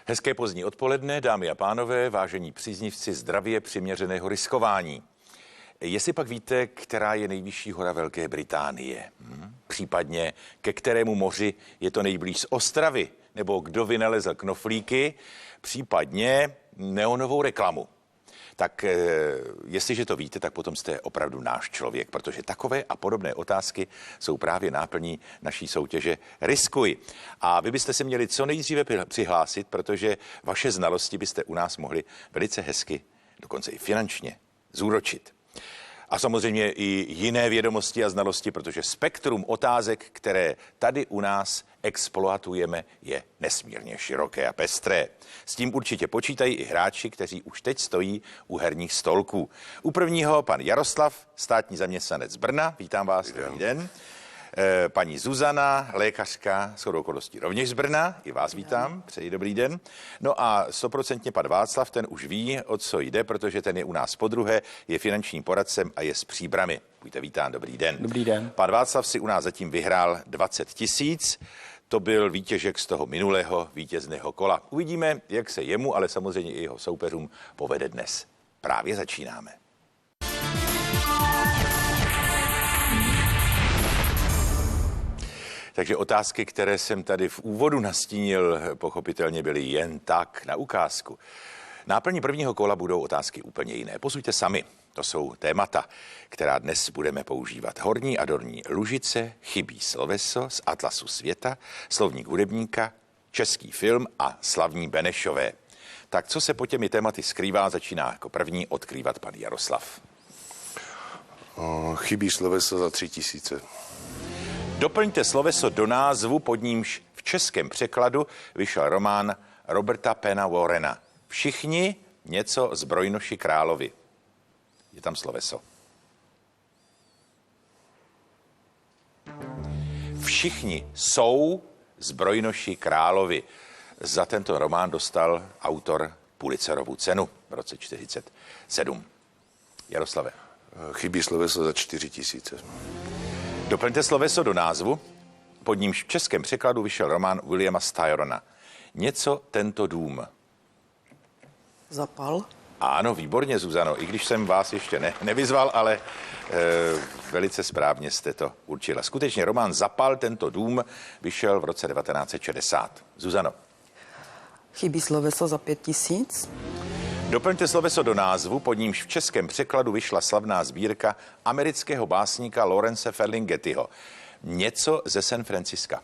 Hezké pozdní odpoledne, dámy a pánové, vážení příznivci zdravě přiměřeného riskování. Jestli pak víte, která je nejvyšší hora Velké Británie? Případně ke kterému moři je to nejblíž z Ostravy? Nebo kdo vynalezl knoflíky? Případně neonovou reklamu. Tak jestliže to víte, tak potom jste opravdu náš člověk, protože takové a podobné otázky jsou právě náplní naší soutěže Riskuj. A vy byste se měli co nejdříve přihlásit, protože vaše znalosti byste u nás mohli velice hezky, dokonce i finančně, zúročit. A samozřejmě i jiné vědomosti a znalosti, protože spektrum otázek, které tady u nás exploatujeme, je nesmírně široké a pestré. S tím určitě počítají i hráči, kteří už teď stojí u herních stolků. U prvního pan Jaroslav, státní zaměstnanec Brna. Vítám vás, dobrý den. Paní Zuzana, lékařka, shodou okolností rovněž z Brna, i vás vítám, přeji dobrý den. No a 100% pan Václav, ten už ví, o co jde, protože ten je u nás podruhé, je finančním poradcem a je z Příbrami. Buďte vítán, dobrý den. Dobrý den. Pan Václav si u nás zatím vyhrál 20 000, to byl výtěžek z toho minulého vítězného kola. Uvidíme, jak se jemu, ale samozřejmě i jeho soupeřům povede dnes. Právě začínáme. Takže otázky, které jsem tady v úvodu nastínil, pochopitelně byly jen tak na ukázku. Náplní prvního kola budou otázky úplně jiné. Posuďte sami. To jsou témata, která dnes budeme používat. Horní a dolní Lužice, chybí sloveso z Atlasu světa, slovník hudebníka, český film a slavní Benešové. Tak co se pod těmi tématy skrývá, začíná jako první odkrývat pan Jaroslav. Chybí sloveso za 3 000. Doplňte sloveso do názvu, pod nímž v českém překladu vyšel román Roberta Penna Warrena. Všichni něco zbrojnoši královi. Je tam sloveso. Všichni jsou zbrojnoši královi. Za tento román dostal autor Pulitzerovu cenu v roce 1947. Jaroslave. Chybí sloveso za 4 000. Doplňte sloveso do názvu, pod nímž v českém překladu vyšel román Williama Styrona. Něco tento dům. Zapal. Ano, výborně, Zuzano, i když jsem vás ještě nevyzval, ale velice správně jste to určila. Skutečně román Zapal tento dům vyšel v roce 1960. Zuzano. Chybí sloveso za 5 000. Doplňte sloveso do názvu, pod nímž v českém překladu vyšla slavná sbírka amerického básníka Laurence Ferlinghettiho. Něco ze San Francisca.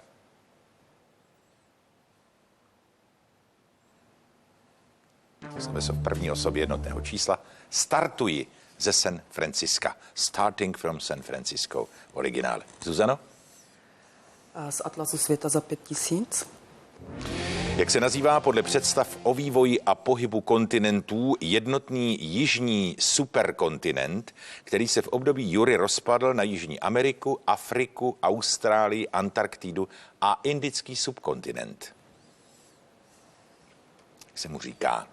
Sloveso v první osobě jednotného čísla. Startuji ze San Francisca. Starting from San Francisco. Originál. Zuzano? Z Atlasu světa za 5 000. Jak se nazývá podle představ o vývoji a pohybu kontinentů jednotný jižní superkontinent, který se v období Jury rozpadl na Jižní Ameriku, Afriku, Austrálii, Antarktidu a Indický subkontinent? Jak se mu říká?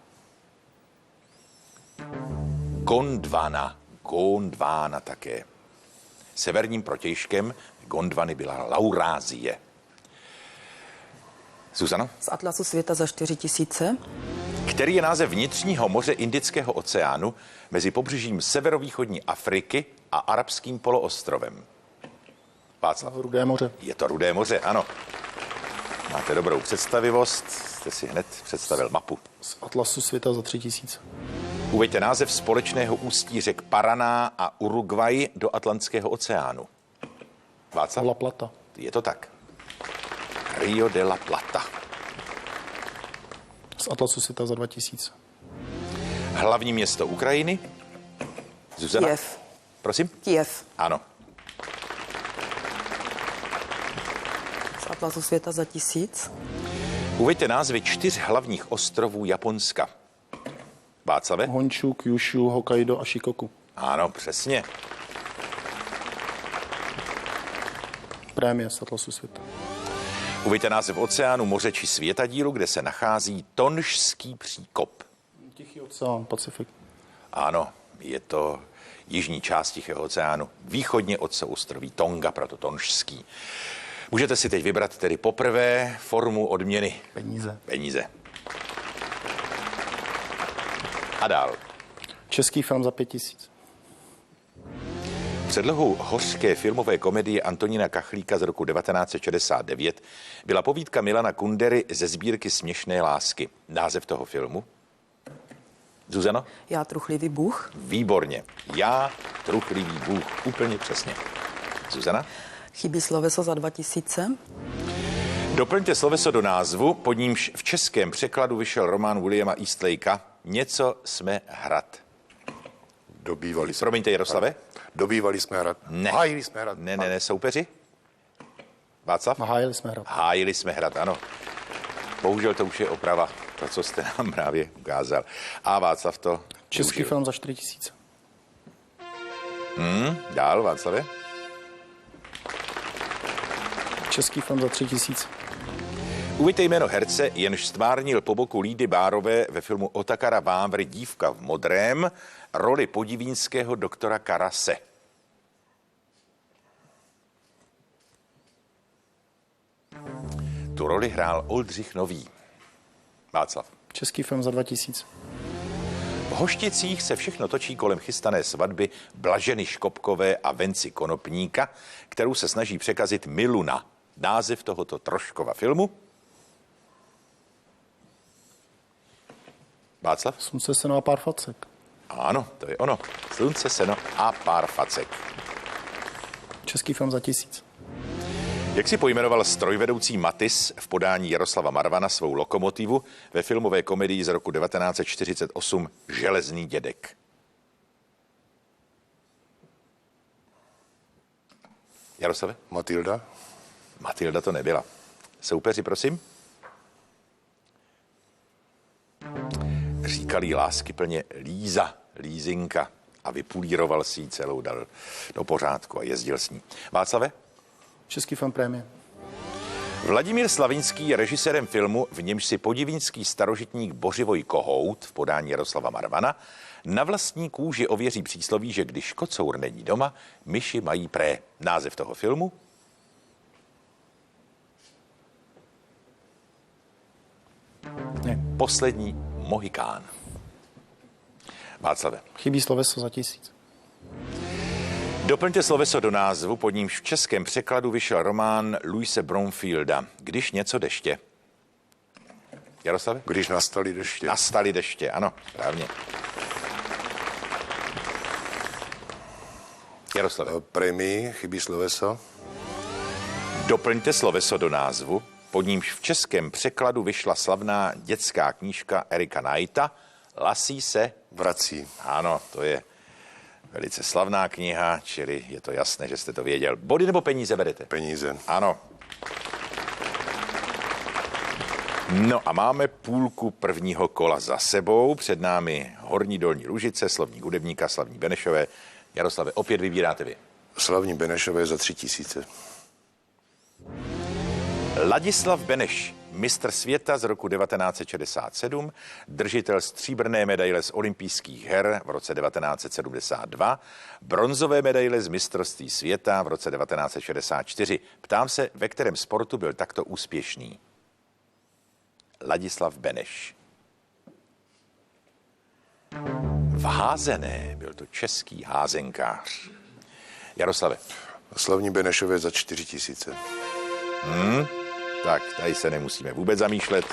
Gondwana také. Severním protějškem Gondwany byla Laurázie. Zuzano? Z Atlasu světa za 4 000. Který je název vnitřního moře Indického oceánu mezi pobřežím severovýchodní Afriky a arabským poloostrovem? Václav. Rudé moře. Je to Rudé moře, ano. Máte dobrou představivost, jste si hned představil mapu. Z Atlasu světa za 3 000. Uveďte název společného ústí řek Paraná a Uruguay do Atlantského oceánu. Václav? La Plata. Je to tak. Rio de la Plata. Z Atlasu světa za 2 000. Hlavní město Ukrajiny? Zuzana? Kyjev. Prosím? Kyjev. Ano. Z Atlasu světa za 1000. Uveďte názvy 4 hlavních ostrovů Japonska. Václave? Honshu, Kyushu, Hokkaido a Shikoku. Ano, přesně. Prémie z Atlasu světa. Uveďte název oceánu, moře či světadílu, kde se nachází Tonžský příkop. Tichý oceán, Pacifik. Ano, je to jižní část Tichého oceánu, východně od souostroví Tonga, proto Tonžský. Můžete si teď vybrat tedy poprvé formu odměny. Peníze. Peníze. A dál. Český film za 5000. Předlohou hořké filmové komedie Antonína Kachlíka z roku 1969 byla povídka Milana Kundery ze sbírky Směšné lásky. Název toho filmu? Zuzano? Já truchlivý Bůh. Výborně. Já, truchlivý Bůh. Úplně přesně. Zuzana? Chybí sloveso za 2000. Doplňte sloveso do názvu, pod nímž v českém překladu vyšel román Williama Eastlakea Něco jsme hrad. Dobývali jsme. Promiňte, Jaroslave? Dobývali jsme hrad. Ne. Hájili jsme hrad. Ne, soupeři? Václav? Hájili jsme hrad. Hájili jsme hrad, ano. Bohužel to už je oprava, to, co jste nám právě ukázal. A Václav to Český využil. film za 4000. Dál, Václave? Český film za 3000. Uveďte jméno herce, jenž stvárnil po boku Lídy Bárové ve filmu Otakara Vávry Dívka v modrém roli podivínského doktora Karase. Tu roli hrál Oldřich Nový. Václav. Český film za 2000. V Hošticích se všechno točí kolem chystané svatby Blaženy Škopkové a Venci Konopníka, kterou se snaží překazit Miluna. Název tohoto Troškova filmu? Václav? Slunce, seno a pár facek. Ano, to je ono. Slunce, seno a pár facek. Český film za 1000. Jak si pojmenoval strojvedoucí Matis v podání Jaroslava Marvana svou lokomotivu ve filmové komedii z roku 1948 Železný dědek? Jaroslave? Matilda. Matilda to nebyla. Soupeři, prosím. Říkal jí láskyplně Líza, Lízinka a vypulíroval si ji celou, dal do pořádku a jezdil s ní. Václave? Český film Prémie. Vladimír Slavinský je režisérem filmu, v němž si podivínský starožitník Bořivoj Kohout v podání Jaroslava Marvana na vlastní kůži ověří přísloví, že když kocour není doma, myši mají pré. Název toho filmu? Ne. Poslední Mohikán. Václave. Chybí sloveso za 1000. Doplňte sloveso do názvu, pod nímž v českém překladu vyšel román Louise Bromfielda Když něco deště. Jaroslave? Když nastali deště. Nastaly deště, ano, správně. Jaroslave. Prémii, chybí sloveso. Doplňte sloveso do názvu, pod nímž v českém překladu vyšla slavná dětská knížka Erika Knighta Lasí se. Vrací. Ano, to je velice slavná kniha, čili je to jasné, že jste to věděl. Body nebo peníze berete? Peníze. Ano. No a máme půlku prvního kola za sebou. Před námi Horní Dolní Lužice, slovník hudebníka, Slavní Benešové. Jaroslave, opět vybíráte vy. Slavní Benešové za 3000. Ladislav Beneš, mistr světa z roku 1967, držitel stříbrné medaile z olympijských her v roce 1972, bronzové medaile z mistrovství světa v roce 1964. Ptám se, ve kterém sportu byl takto úspěšný? Ladislav Beneš. V házené byl to český házenkář. Jaroslave. Slavní Benešové za 4000. Tak, tady se nemusíme vůbec zamýšlet.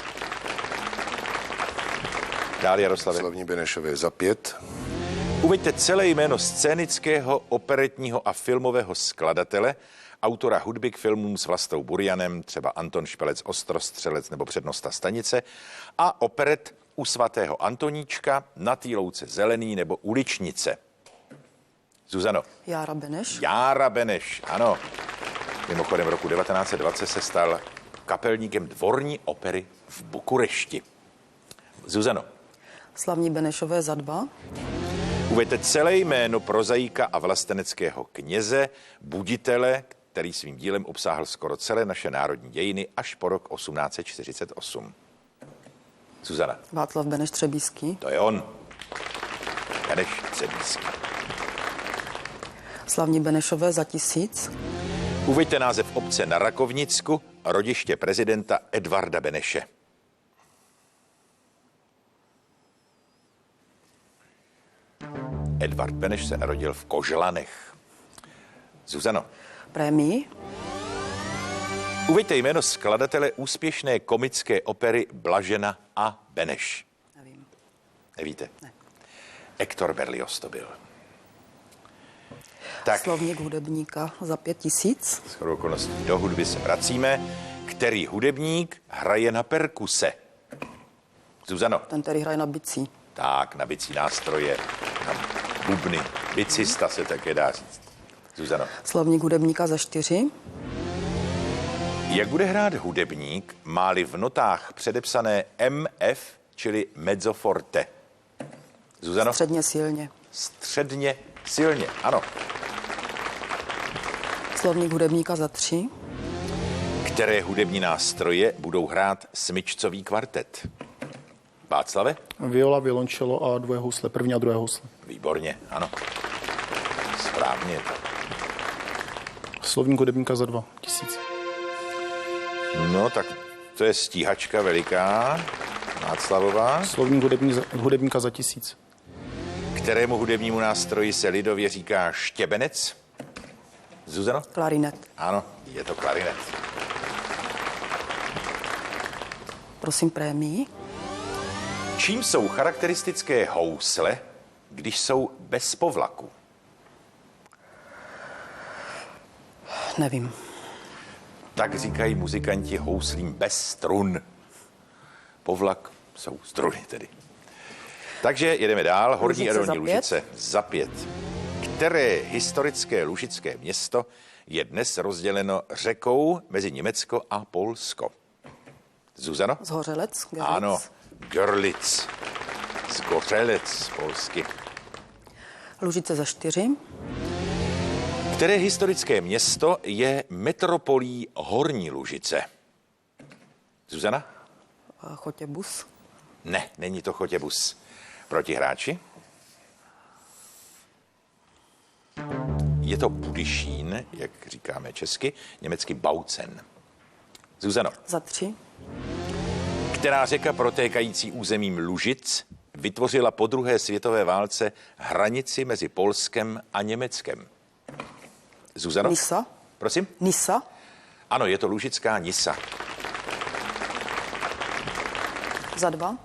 Dál, Jaroslave. Slavní Benešové za 5. Uveďte celé jméno scénického, operetního a filmového skladatele, autora hudby k filmům s Vlastou Burianem, třeba Anton Špelec Ostrostřelec nebo Přednosta stanice, a operet U svatého Antoníčka, Na té louce zelený nebo Uličnice. Zuzano. Jára Beneš. Jára Beneš, ano. Mimochodem roku 1920 se stal kapelníkem dvorní opery v Bukurešti. Zuzano. Slavní Benešové za 2. Uveďte celé jméno prozaika a vlasteneckého kněze, buditele, který svým dílem obsáhl skoro celé naše národní dějiny až po rok 1848. Zuzana. Václav Beneš Třebíský. To je on. Beneš Třebíský. Slavní Benešové za 1000. Uveďte název obce na Rakovnicku, rodiště prezidenta Edvarda Beneše. Edvard Beneš se narodil v Kožlanech. Zuzano, Prémii. uveďte jméno skladatele úspěšné komické opery Blažena a Beneš. Nevím. Nevíte? Ne. Hector Berlioz to byl. Tak, Slovník hudebníka za 5 000. shodou okolností do hudby se vracíme. Který hudebník hraje na perkuse? Zuzano, Ten, který hraje na bicí. tak, na bicí nástroje, na bubny, bicista se také dá říct. Zuzano, Slovník hudebníka za 4. jak bude hrát hudebník, má-li v notách předepsané MF, čili mezzo forte? Zuzano, Středně silně. středně silně, ano. Slovník hudebníka za 3. Které hudební nástroje budou hrát smyčcový kvartet? Václave? Viola, violončelo a dvoje housle. První a druhé housle. Výborně, ano. Správně je to. Slovník hudebníka za 2 000. No, tak to je stíhačka veliká. Václavová. Slovník hudebníka za 1000. Kterému hudebnímu nástroji se lidově říká štěbenec? Zuzano? Klarinet. Ano, je to klarinet. Prosím prémii. Čím jsou charakteristické housle, když jsou bez povlaku? Nevím. Tak říkají muzikanti houslím bez strun. Povlak jsou struny tedy. Takže jedeme dál. Horní a Lužice dolní za 5. Lužice za 5. Které historické lužické město je dnes rozděleno řekou mezi Německo a Polsko? Zuzano? Zhořelec. Görlitz. Ano, Görlitz. Zgořelec polsky. Lužice za 4. Které historické město je metropolí Horní Lužice? Zuzana? Chotěbus. Ne, není to Chotěbus. Protihráči? Je to Budyšín, jak říkáme česky, německy Bautzen. Zuzano, Za 3. která řeka protékající územím Lužic vytvořila po druhé světové válce hranici mezi Polskem a Německem? Zuzano? Nisa. Prosím? Nisa. Ano, je to Lužická Nisa. Za 2.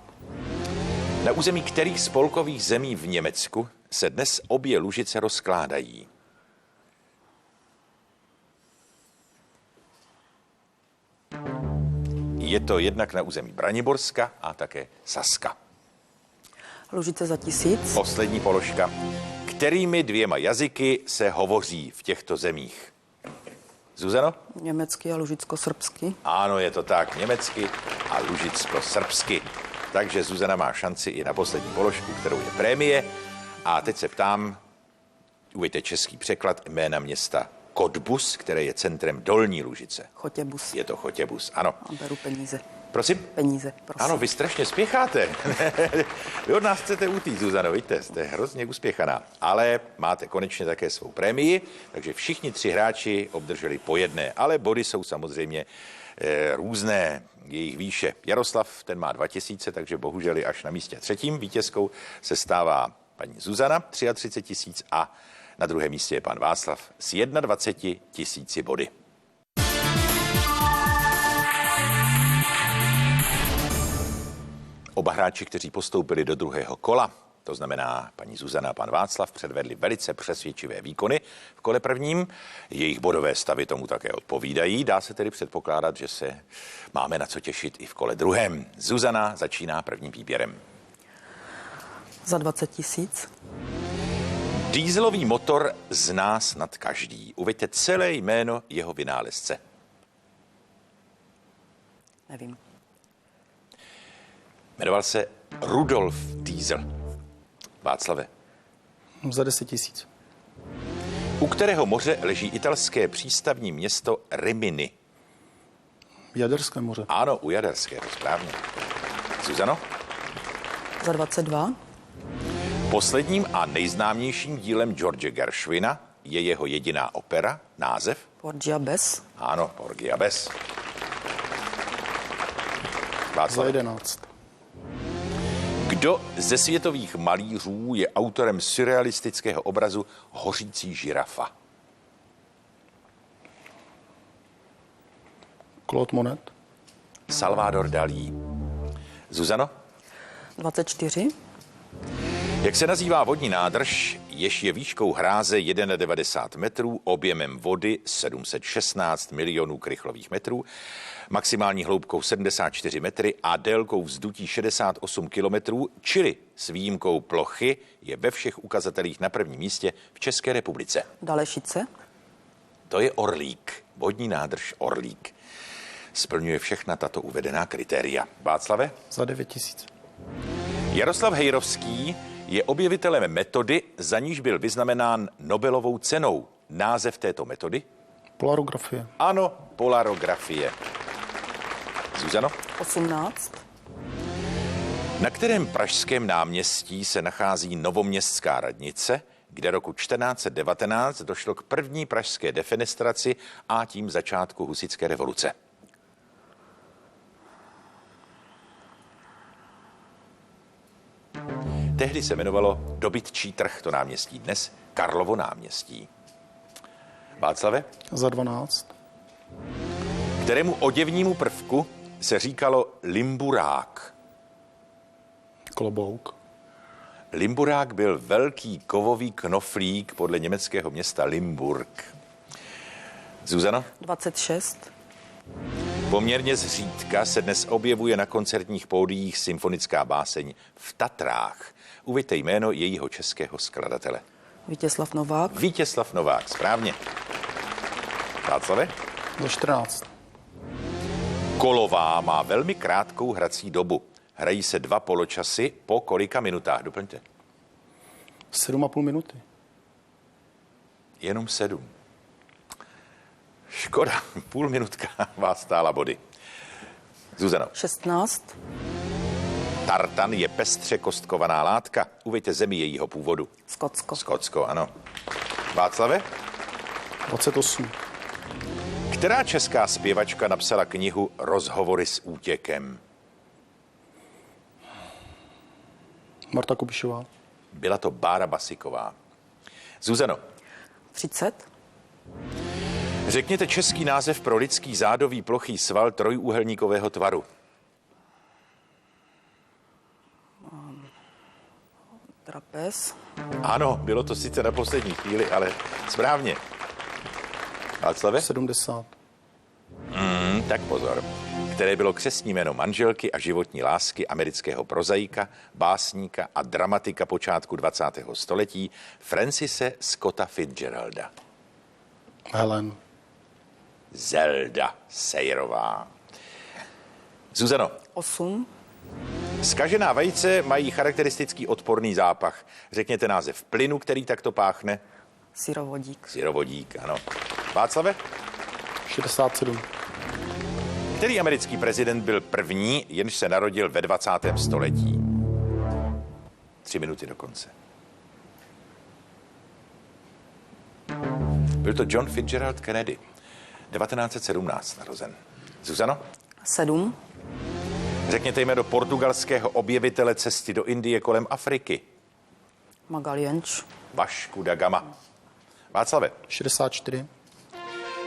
Na území kterých spolkových zemí v Německu se dnes obě Lužice rozkládají? Je to jednak na území Braniborska a také Saska. Lužice za 1000. Poslední položka. Kterými dvěma jazyky se hovoří v těchto zemích? Zuzano? Německý a lužicko-srbský. Ano, je to tak, německy a lužicko-srbsky. Takže Zuzana má šanci i na poslední položku, kterou je prémie. A teď se ptám, uveďte český překlad jména města Cottbus, které je centrem Dolní Lužice. Chotěbus. Je to Chotěbus, ano. A beru peníze. Prosím? Peníze, prosím. Ano, vy strašně spěcháte. Vy od nás chcete utít, Zuzano, vidíte, jste hrozně uspěchaná. Ale máte konečně také svou prémii, takže všichni 3 hráči obdrželi po 1. Ale body jsou samozřejmě různé, jejich výše. Jaroslav, ten má 2000, takže bohužel je až na místě 3. Vítězkou se stává paní Zuzana, 33 000 a na druhém místě je pan Václav s 21 000 body. Oba hráči, kteří postoupili do druhého kola, to znamená paní Zuzana a pan Václav, předvedli velice přesvědčivé výkony v kole prvním. Jejich bodové stavy tomu také odpovídají. Dá se tedy předpokládat, že se máme na co těšit i v kole druhém. Zuzana začíná prvním výběrem. Za 20 000. Dieselový motor zná snad každý. Uveďte celé jméno jeho vynálezce. Nevím. Jmenoval se Rudolf Diesel. Václave, Za 10 000. u kterého moře leží italské přístavní město Rimini? Jaderské moře. Ano, u Jaderského, správně. Zuzano? Za 22. Posledním a nejznámějším dílem George Gershwina je jeho jediná opera, název? Porgia Bess. Ano, Porgia Bess. Za Václav, 11. Kdo ze světových malířů je autorem surrealistického obrazu Hořící žirafa? Claude Monet. Salvador Dalí. Zuzano? 24. Jak se nazývá vodní nádrž, jež je výškou hráze 91 metrů, objemem vody 716 milionů krychlových metrů, maximální hloubkou 74 metry a délkou vzdutí 68 kilometrů, čili s výjimkou plochy je ve všech ukazatelích na prvním místě v České republice? Dalešice. To je Orlík, vodní nádrž Orlík. Splňuje všechna tato uvedená kritéria. Václave? Za 9 000. Jaroslav Hejrovský je objevitelem metody, za níž byl vyznamenán Nobelovou cenou. Název této metody? Polarografie. Ano, polarografie. Zuzano? 18. Na kterém pražském náměstí se nachází Novoměstská radnice, kde roku 1419 došlo k první pražské defenestraci a tím začátku husitské revoluce? Tehdy se jmenovalo Dobytčí trh, to náměstí, dnes Karlovo náměstí. Václave? Za 12. Kterému oděvnímu prvku se říkalo limburák? Klobouk. Limburák byl velký kovový knoflík podle německého města Limburg. Zuzano? 26. Poměrně zřídka se dnes objevuje na koncertních pódiích symfonická báseň V Tatrách. Uveďte jméno jejího českého skladatele. Vítězslav Novák. Vítězslav Novák, správně. Václave? Za 14. Kolová má velmi krátkou hrací dobu. Hrají se 2 poločasy po kolika minutách? Doplňte. 7,5 minuty. Jenom 7. Škoda, půl minutka vás stála body. Zuzano. 16. Tartan je pestře kostkovaná látka. Uveďte zemi jejího původu. Skotsko. Skotsko, ano. Václave? 28. Která česká zpěvačka napsala knihu Rozhovory s útěkem? Marta Kubišová. Byla to Bára Basiková. Zuzano. 30. Řekněte český název pro lidský zádový plochý sval trojúhelníkového tvaru. Trapez. Ano, bylo to sice na poslední chvíli, ale správně. Václave? 70. Tak pozor. Které bylo křestní jméno manželky a životní lásky amerického prozaika, básníka a dramatika počátku 20. století Francise Scotta Fitzgeralda. Helen. Zelda Seyrová. Zuzano. 8. Zkažená vejce mají charakteristický odporný zápach. Řekněte název plynu, který takto páchne. Syrovodík. Syrovodík, ano. Václave? 67. Který americký prezident byl první, jenž se narodil ve 20. století? 3 minuty do konce. Byl to John Fitzgerald Kennedy. 1917 narozen. Zuzano? 7. Řekněte jméno portugalského objevitele cesty do Indie kolem Afriky. Magalhães. Vasco da Gama. Václave? 64.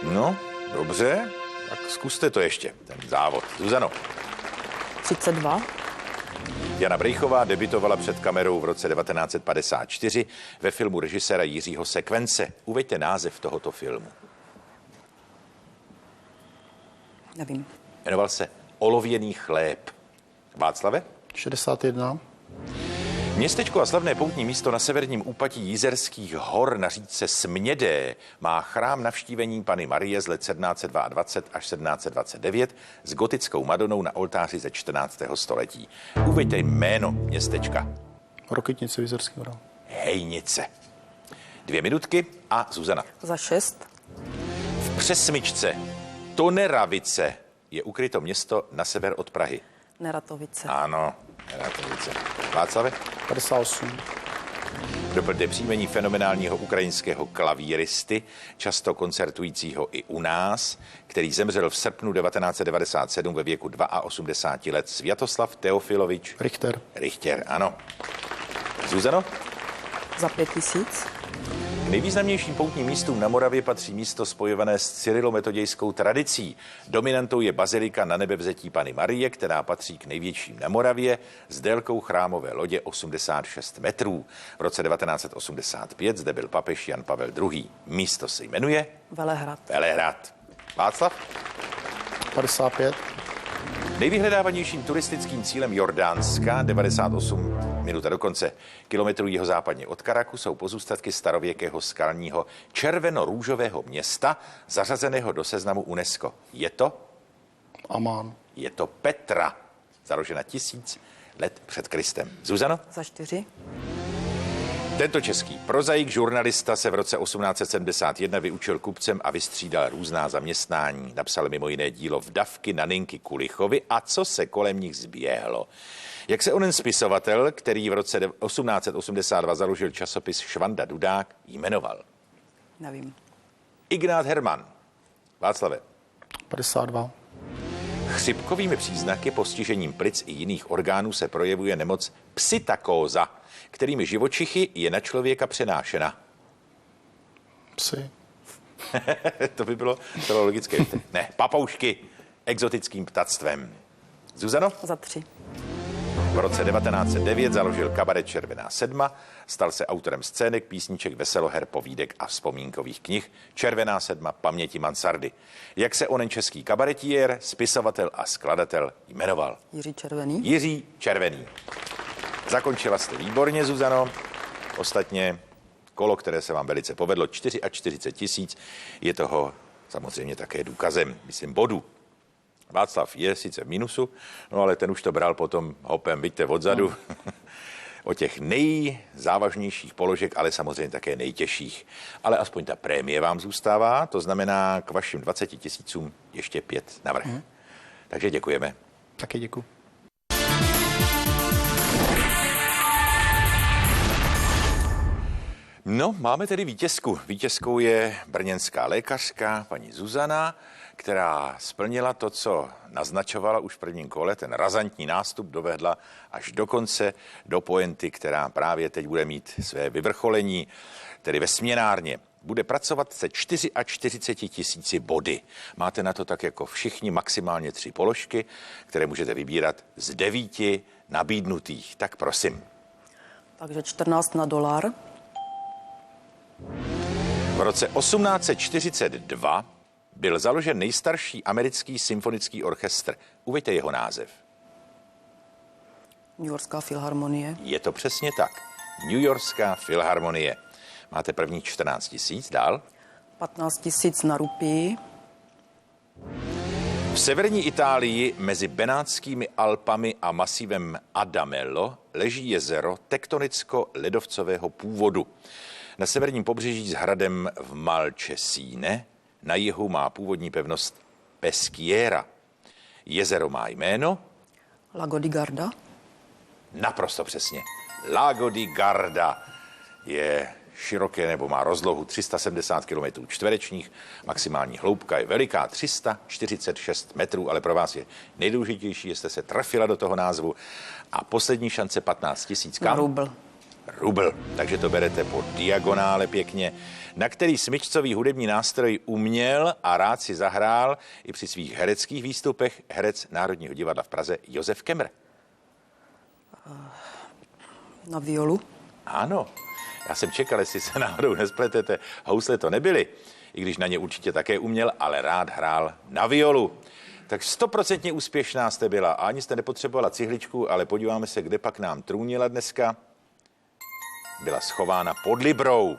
No, dobře, tak zkuste to ještě, ten závod. Zuzano? 32. Jana Brejchová debutovala před kamerou v roce 1954 ve filmu režiséra Jiřího Sekvence. Uveďte název tohoto filmu. Nevím. Jmenoval se Olověný chléb. Václave? 61. Městečko a slavné poutní místo na severním úpatí Jizerských hor na říčce Smědé má chrám navštívení Panny Marie z let 1722 až 1729 s gotickou Madonou na oltáři ze 14. století. Uveďte jméno městečka. Rokytnice v Jizerských horách. Hejnice. 2 minutky a Zuzana. Za 6. V Přesmyčce Toneravice je ukryto město na sever od Prahy. Neratovice. Ano, Neratovice. Václave? 58. Doplňte příjmení fenomenálního ukrajinského klavíristy, často koncertujícího i u nás, který zemřel v srpnu 1997 ve věku 82 let. Sviatoslav Teofilovič Richter. Ano. Zuzano? Za 5 000. K nejvýznamnějším poutním místům na Moravě patří místo spojované s cyrilometodějskou tradicí. Dominantou je bazilika Nanebevzetí Panny Marie, která patří k největším na Moravě s délkou chrámové lodě 86 metrů. V roce 1985 zde byl papež Jan Pavel II. Místo se jmenuje Velehrad. Václav? 55. Nejvyhledávanějším turistickým cílem Jordánska, 98 minut a dokonce kilometrů jihozápadně od Karaku, jsou pozůstatky starověkého skalního červeno-růžového města, zařazeného do seznamu UNESCO. Je to? Amán. Je to Petra, založena 1000 let před Kristem. Zuzano? Za 4. Tento český prozaik, žurnalista, se v roce 1871 vyučil kupcem a vystřídal různá zaměstnání. Napsal mimo jiné dílo Vdavky Naninky Kulichovi a co se kolem nich zběhlo. Jak se onen spisovatel, který v roce 1882 založil časopis Švanda Dudák, jmenoval? Nevím. Ignác Herman. Václave? 52. Chřipkovými příznaky, postižením plic i jiných orgánů se projevuje nemoc psitakóza, kterými živočichy je na člověka přenášena. Psy. To by bylo logické. Ne, papoušky, exotickým ptactvem. Zuzano? Za 3. V roce 1909 založil kabaret Červená sedma, stal se autorem scének, písniček, veseloher, povídek a vzpomínkových knih Červená sedma paměti mansardy. Jak se onen český kabaretiér, spisovatel a skladatel jmenoval? Jiří Červený. Zakončila jste výborně, Zuzano. Ostatně kolo, které se vám velice povedlo, 44 000, je toho samozřejmě také důkazem, myslím, bodu. Václav je sice v minusu, no ale ten už to bral potom hopem, vidíte, odzadu. O těch nejzávažnějších položek, ale samozřejmě také nejtěžších. Ale aspoň ta prémie vám zůstává, to znamená k vašim 20 000 ještě 5 navrch. Takže děkujeme. Taky děkuji. No, máme tedy vítězku. Vítězkou je brněnská lékařka, paní Zuzana, která splnila to, co naznačovala už v prvním kole. Ten razantní nástup dovedla až do konce, do pointy, která právě teď bude mít své vyvrcholení, tedy ve směnárně. Bude pracovat se 44 000 body. Máte na to tak jako všichni maximálně 3 položky, které můžete vybírat z 9 nabídnutých. Tak prosím. Takže 14 na dolar. V roce 1842 byl založen nejstarší americký symfonický orchestr. Uveďte jeho název. New Yorkská filharmonie. Je to přesně tak. New Yorkská filharmonie. Máte první 14 000, dál? 15 000 na rupii. V severní Itálii mezi Benátskými Alpami a masivem Adamello leží jezero tektonicko-ledovcového původu. Na severním pobřeží s hradem v Malcesine, na jihu má původní pevnost Peschiera. Jezero má jméno? Lago di Garda. Naprosto přesně. Lago di Garda je široké nebo má rozlohu 370 km čtverečních, maximální hloubka je veliká 346 metrů, ale pro vás je nejdůležitější, jestli se trefila do toho názvu. A poslední šance 15 000 kam? Na rubl. Rubl, takže to berete po diagonále pěkně, na který smyčcový hudební nástroj uměl a rád si zahrál i při svých hereckých výstupech herec Národního divadla v Praze Josef Kemr. Na violu. Ano, já jsem čekal, jestli se náhodou nespletete. Housle to nebyly, i když na ně určitě také uměl, ale rád hrál na violu. Tak 100% úspěšná jste byla a ani jste nepotřebovala cihličku, ale podíváme se, kde pak nám trůnila dneska. Byla schována pod librou.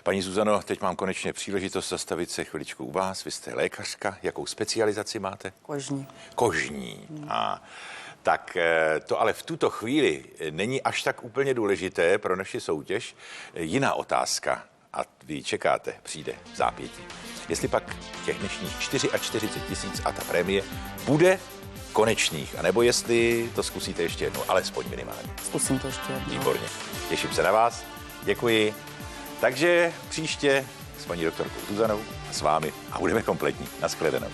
Paní Zuzano, teď mám konečně příležitost zastavit se chviličku u vás. Vy jste lékařka. Jakou specializaci máte? Kožní. Kožní. Tak to ale v tuto chvíli není až tak úplně důležité pro naši soutěž. Jiná otázka, a vy čekáte, přijde v zápětí. Jestli pak těch dnešních 44 000 a ta prémie bude konečných, anebo jestli to zkusíte ještě jednou, alespoň minimálně. Zkusím to ještě jednou. Výborně. Těším se na vás. Děkuji. Takže příště s paní doktorkou Zuzanou, s vámi a budeme kompletní. Naschledanou.